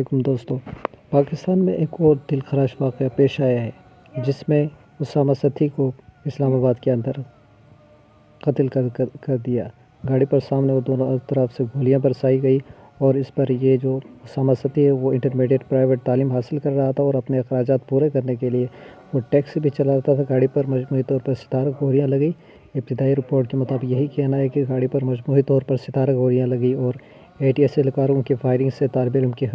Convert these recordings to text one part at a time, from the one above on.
علیکم دوستو، پاکستان میں ایک اور دل خراش واقعہ پیش آیا ہے جس میں اسامہ ستی کو اسلام آباد کے اندر قتل کر دیا۔ گاڑی پر سامنے وہ دونوں طرف سے گولیاں برسائی گئی اور اس پر یہ جو اسامہ ستی ہے وہ انٹرمیڈیٹ پرائیویٹ تعلیم حاصل کر رہا تھا اور اپنے اخراجات پورے کرنے کے لیے وہ ٹیکسی بھی چلاتا تھا۔ گاڑی پر مجموعی طور پر 17 گولیاں لگی۔ ابتدائی رپورٹ کے مطابق یہی کہنا ہے کہ گاڑی پر مجموعی طور پر 17 گولیاں لگی اور ATS اہلکاروں کی فائرنگ سے طالب علم کی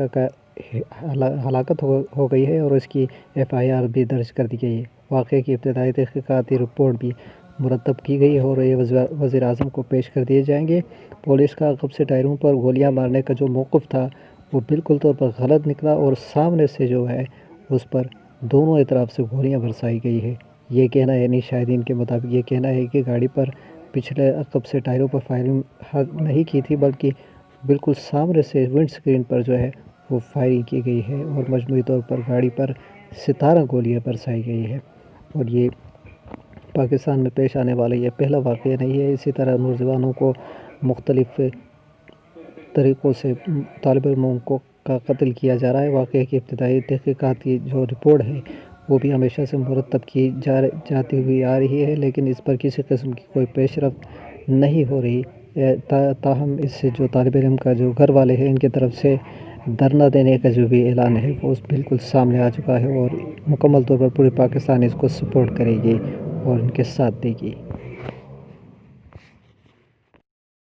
ہلاکت ہو گئی ہے اور اس کی FIR بھی درج کر دی گئی ہے۔ واقعے کی ابتدائی تحقیقاتی رپورٹ بھی مرتب کی گئی ہے اور یہ وزیر اعظم کو پیش کر دیے جائیں گے۔ پولیس کا عقب سے ٹائروں پر گولیاں مارنے کا جو موقف تھا وہ بالکل طور پر غلط نکلا اور سامنے سے جو ہے اس پر دونوں اطراف سے گولیاں برسائی گئی ہے۔ یہ کہنا یعنی شاہدین کے مطابق یہ کہنا ہے کہ گاڑی پر پچھلے عقب سے ٹائروں پر فائرنگ نہیں کی تھی بلکہ بالکل سامنے سے ونڈ سکرین پر جو ہے وہ فائرنگ کی گئی ہے اور مجموعی طور پر گاڑی پر 17 گولیاں برسائی گئی ہے۔ اور یہ پاکستان میں پیش آنے والا یہ پہلا واقعہ نہیں ہے۔ اسی طرح نوجوانوں کو مختلف طریقوں سے طالب علموں کا قتل کیا جا رہا ہے۔ واقعے کی ابتدائی تحقیقات کی جو رپورٹ ہے وہ بھی ہمیشہ سے مرتب کی جاتی ہوئی آ رہی ہے لیکن اس پر کسی قسم کی کوئی پیش رفت نہیں ہو رہی۔ تاہم اس سے جو طالب علم کا جو گھر والے ہیں ان کی طرف سے دھرنا دینے کا جو بھی اعلان ہے وہ بالکل سامنے آ چکا ہے اور مکمل طور پر پورے پاکستان اس کو سپورٹ کرے گی اور ان کے ساتھ دے گی۔